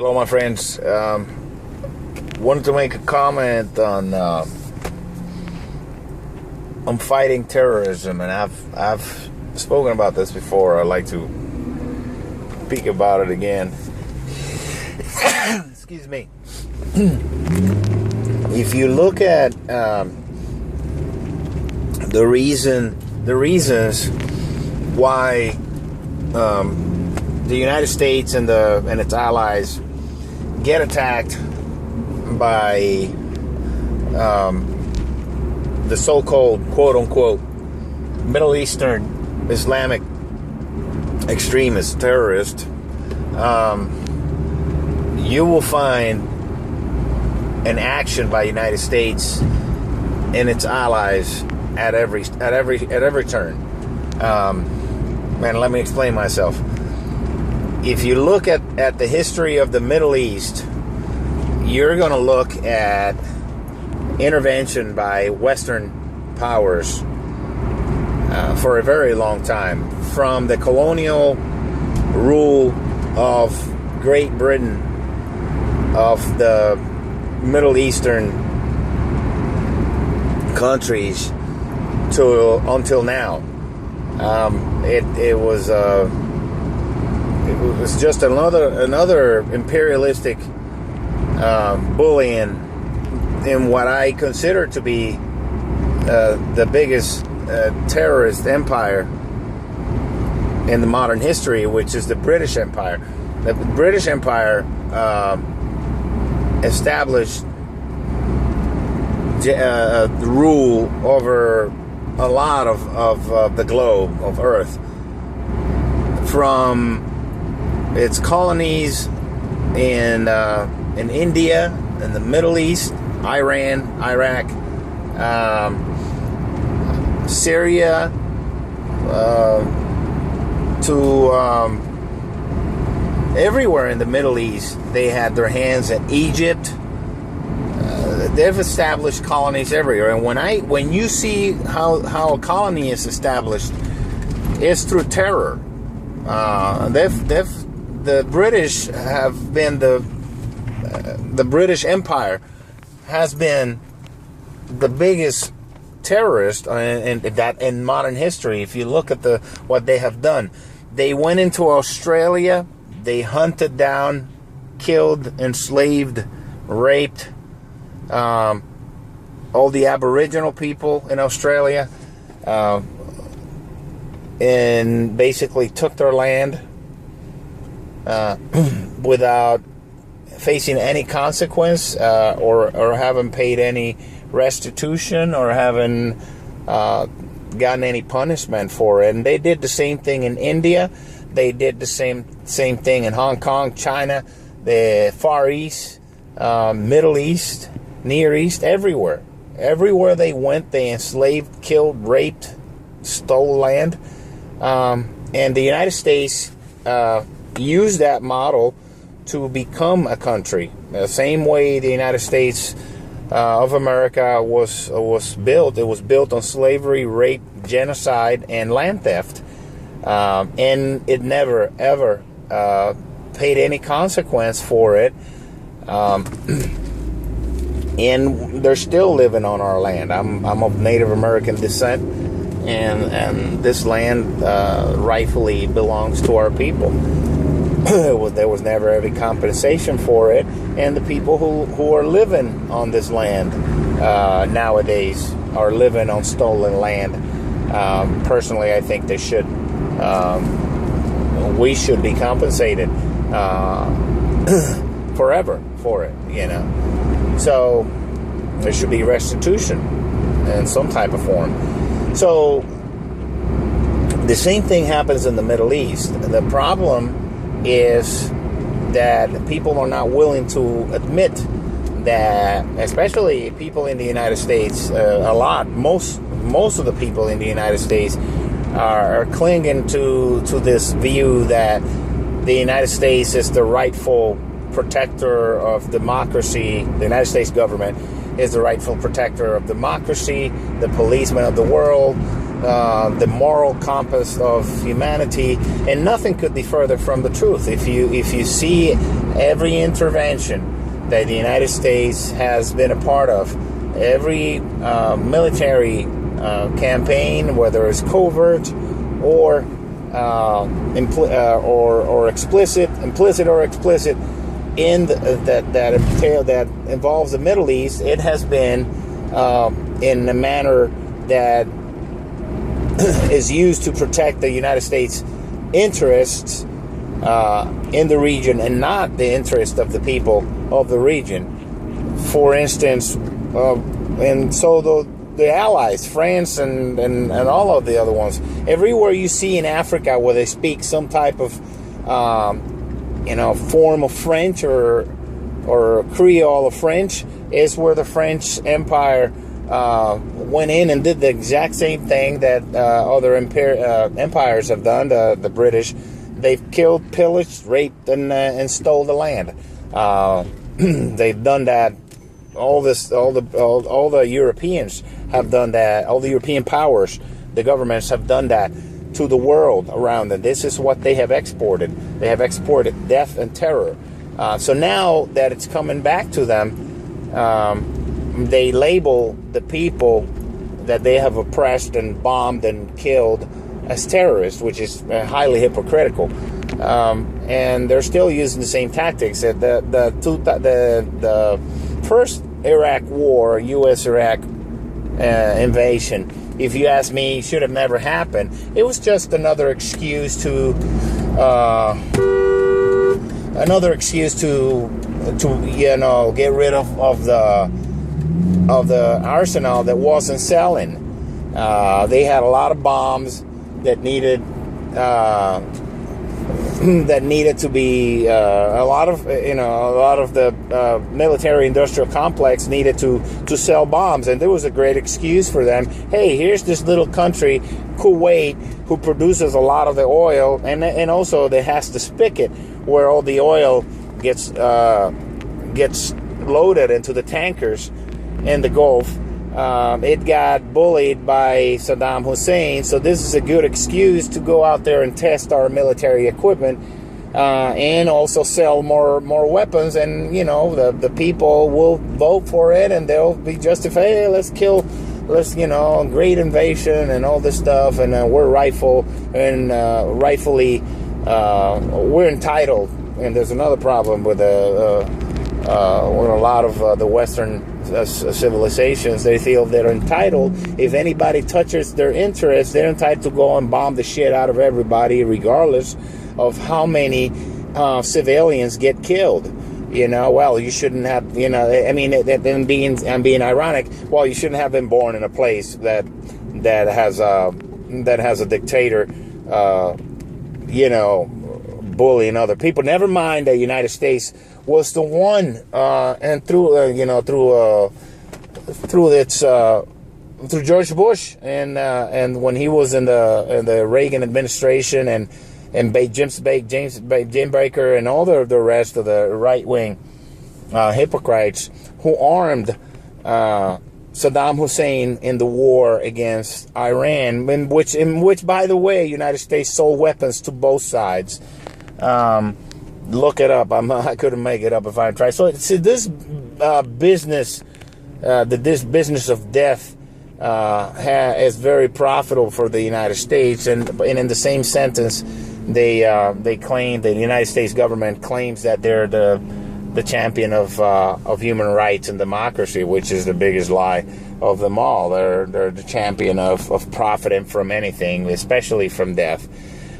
Hello, my friends. Wanted to make a comment on fighting terrorism, and I've spoken about this before. I'd like to speak about it again. Excuse me. If you look at the reasons why the United States and its allies get attacked by the so-called quote-unquote Middle Eastern Islamic extremist terrorist, you will find an action by the United States and its allies at every turn. And let me explain myself. If you look at the history of the Middle East, you're going to look at intervention by Western powers for a very long time. From the colonial rule of Great Britain of the Middle Eastern countries until now. It was just another imperialistic bullying in what I consider to be the biggest terrorist empire in the modern history, which is the British Empire. The British Empire established rule over a lot of the globe of Earth, from its colonies in India, in the Middle East, Iran, Iraq, Syria, to everywhere in the Middle East. They had their hands in Egypt. They've established colonies everywhere, and when you see how a colony is established, it's through terror. The British have been the British Empire has been the biggest terrorist in modern history. If you look at what they have done, they went into Australia, they hunted down, killed, enslaved, raped all the Aboriginal people in Australia, and basically took their land without facing any consequence, or having paid any restitution, or having gotten any punishment for it. And they did the same thing in India. They did the same thing in Hong Kong, China, the Far East, Middle East, Near East, everywhere. Everywhere they went, they enslaved, killed, raped, stole land. And the United States used that model to become a country. The same way the United States of America was built. It was built on slavery, rape, genocide, and land theft. And it never, ever paid any consequence for it. And they're still living on our land. I'm of Native American descent, and this land rightfully belongs to our people. There was never any compensation for it, and the people who are living on this land nowadays are living on stolen land. Personally, I think they should. We should be compensated forever for it, So there should be restitution in some type of form. So the same thing happens in the Middle East. The problem is that people are not willing to admit that, especially people in the United States, most of the people in the United States are clinging to this view that the United States is the rightful protector of democracy. The United States government is the rightful protector of democracy, the policeman of the world, the moral compass of humanity, and nothing could be further from the truth. If you see every intervention that the United States has been a part of, every military campaign, whether it's covert or implicit or explicit, that involves the Middle East, it has been in a manner that is used to protect the United States interests in the region, and not the interest of the people of the region. For instance, and so the allies, France and all of the other ones, everywhere you see in Africa where they speak some type of form of French or Creole of French, is where the French Empire went in and did the exact same thing that other empires have done. The British, they've killed, pillaged, raped, and stole the land. They've done that. All the Europeans have done that. All the European powers, the governments have done that to the world around them. This is what they have exported. They have exported death and terror. So now that it's coming back to them, they label the people that they have oppressed and bombed and killed as terrorists, which is highly hypocritical. And they're still using the same tactics. The first Iraq war, U.S.-Iraq invasion, if you ask me, should have never happened. It was just another excuse to get rid of the arsenal that wasn't selling. They had a lot of bombs that needed to be a lot of the military industrial complex needed to sell bombs, and there was a great excuse for them. Hey, here's this little country, Kuwait, who produces a lot of the oil, and also that has the spigot where all the oil gets loaded into the tankers in the Gulf. It got bullied by Saddam Hussein, so this is a good excuse to go out there and test our military equipment, and also sell more weapons, and the people will vote for it, and they'll be justified. Hey, let's great invasion and all this stuff, and we're rightfully we're entitled. And there's another problem with a lot of the Western civilizations. They feel they're entitled. If anybody touches their interests, they're entitled to go and bomb the shit out of everybody, regardless of how many civilians get killed. Well, you shouldn't have. I'm being ironic. Well, you shouldn't have been born in a place that has a dictator, bullying other people. Never mind the United States was the one, and through George Bush and when he was in the Reagan administration, and James Baker and all the rest of the right wing hypocrites who armed Saddam Hussein in the war against Iran, in which by the way, United States sold weapons to both sides. Look it up. I couldn't make it up if I tried. So this business, this business of death, is very profitable for the United States. And in the same sentence, they claim, the United States government claims that they're the champion of human rights and democracy, which is the biggest lie of them all. They're the champion of profiting from anything, especially from death.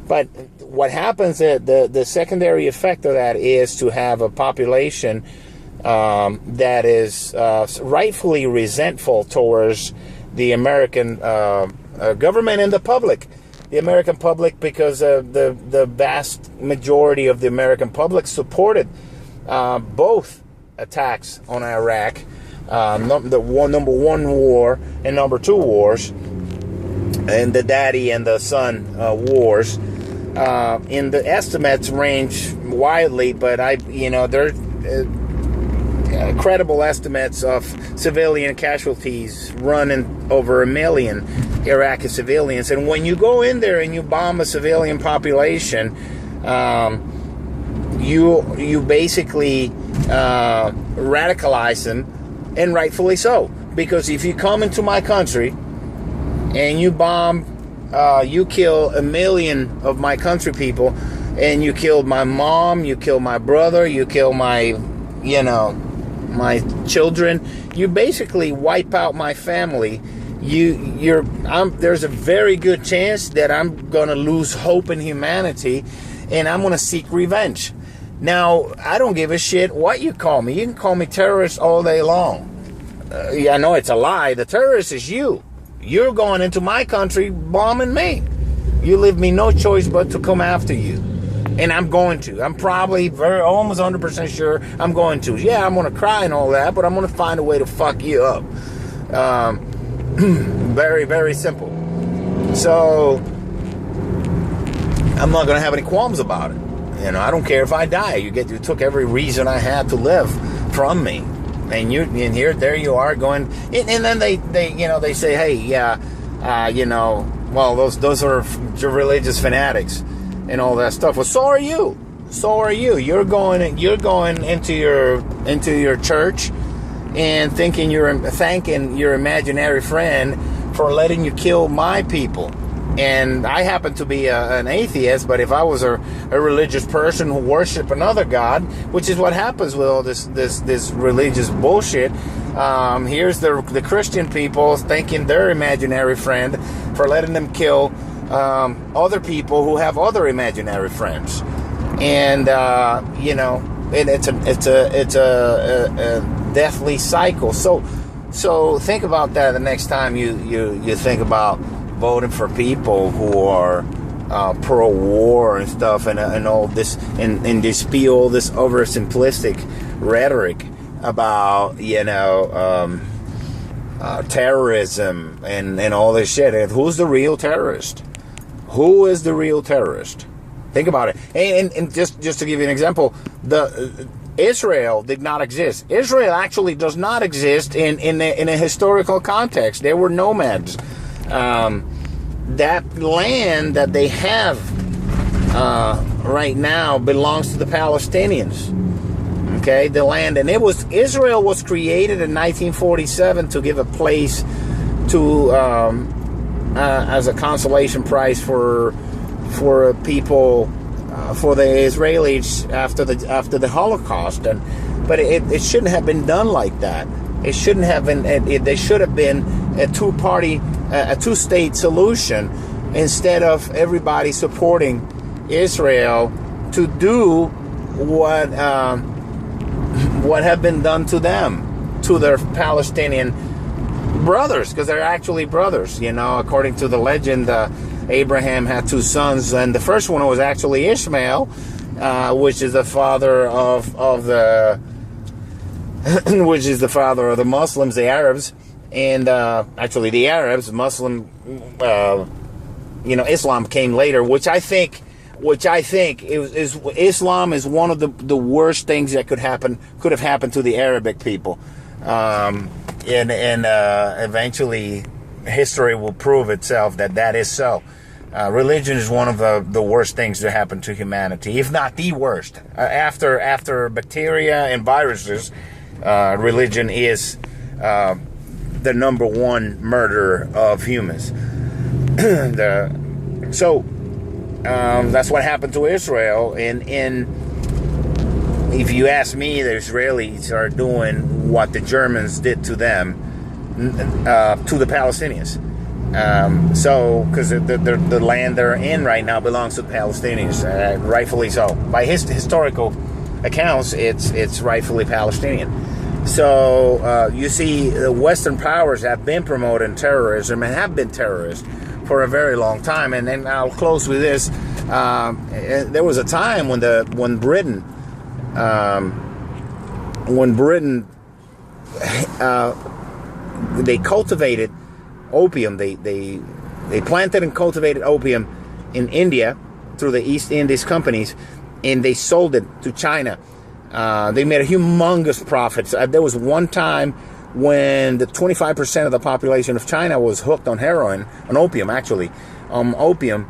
But what happens, the secondary effect of that is to have a population that is rightfully resentful towards the American government and the public. The American public, because the vast majority of the American public supported both attacks on Iraq, number one war and number two wars, and the daddy and the son wars. In the estimates range widely, but credible estimates of civilian casualties running over 1 million Iraqi civilians. And when you go in there and you bomb a civilian population, you basically radicalize them, and rightfully so. Because if you come into my country and you bomb, you kill 1 million of my country people, and you killed my mom, you kill my brother, you kill my children, you basically wipe out my family. There's a very good chance that I'm going to lose hope in humanity, and I'm going to seek revenge. Now, I don't give a shit what you call me. You can call me terrorist all day long. I know it's a lie. The terrorist is you. You're going into my country bombing me. You leave me no choice but to come after you. And I'm going to. I'm probably almost 100% sure I'm going to. Yeah, I'm going to cry and all that, but I'm going to find a way to fuck you up. Very, very simple. So, I'm not going to have any qualms about it. I don't care if I die. You took every reason I had to live from me. And there you are going, and then they say, hey, yeah, well, those are religious fanatics and all that stuff. Well, so are you. You're going into your church and thanking your imaginary friend for letting you kill my people. And I happen to be an atheist, but if I was a religious person who worshiped another god, which is what happens with all this religious bullshit, here's the Christian people thanking their imaginary friend for letting them kill other people who have other imaginary friends, and it's a deathly cycle. So think about that the next time you think about voting for people who are pro-war and stuff, and all this, and they spew all this oversimplistic rhetoric about terrorism and all this shit. And who's the real terrorist? Who is the real terrorist? Think about it. And just to give you an example, Israel did not exist. Israel actually does not exist in a historical context. They were nomads. That land that they have right now belongs to the Palestinians. Okay, the land, and Israel was created in 1947 to give a place to as a consolation prize for people, for the Israelis after the Holocaust, but it shouldn't have been done like that. It shouldn't have been. There should have been a two-state solution, instead of everybody supporting Israel to do what have been done to them, to their Palestinian brothers, because they're actually brothers. According to the legend, Abraham had 2 sons, and the first one was actually Ishmael, which is the father of the which is the father of the Muslims, the Arabs, and actually the Arabs, Muslim, Islam came later, which I think is Islam is one of the worst things that could have happened to the Arabic people, and eventually history will prove itself that is so. Religion is one of the worst things that happen to humanity, if not the worst. After bacteria and viruses, religion is the number one murderer of humans. So that's what happened to Israel. And if you ask me, the Israelis are doing what the Germans did to them, to the Palestinians. Because the land they're in right now belongs to the Palestinians, rightfully so. By historical accounts, it's rightfully Palestinian. So you see, the Western powers have been promoting terrorism and have been terrorists for a very long time. And then I'll close with this. There was a time when Britain they cultivated opium. They planted and cultivated opium in India through the East Indies companies, and they sold it to China They made a humongous profits. There was one time when the 25% of the population of China was hooked on heroin, on opium actually, opium,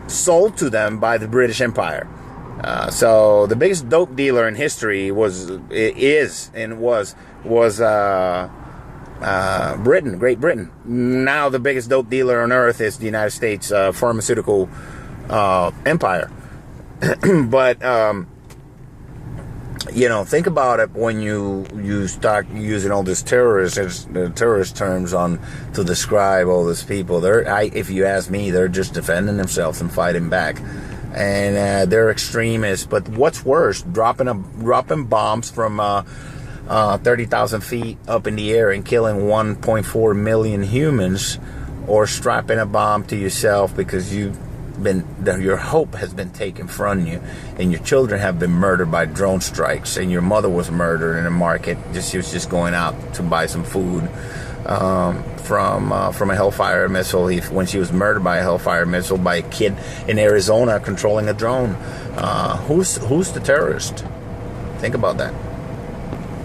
sold to them by the British Empire. So the biggest dope dealer in history was Britain, Great Britain. Now the biggest dope dealer on earth is the United States pharmaceutical empire. But think about it when you start using all these terrorist terms to describe all these people. If you ask me, they're just defending themselves and fighting back, and they're extremists. But what's worse, dropping bombs from 30,000 feet up in the air and killing 1.4 million humans, or strapping a bomb to yourself because your hope has been taken from you, and your children have been murdered by drone strikes, and your mother was murdered in a market. She was just going out to buy some food from a Hellfire missile. When she was murdered by a Hellfire missile by a kid in Arizona controlling a drone. Who's the terrorist? Think about that.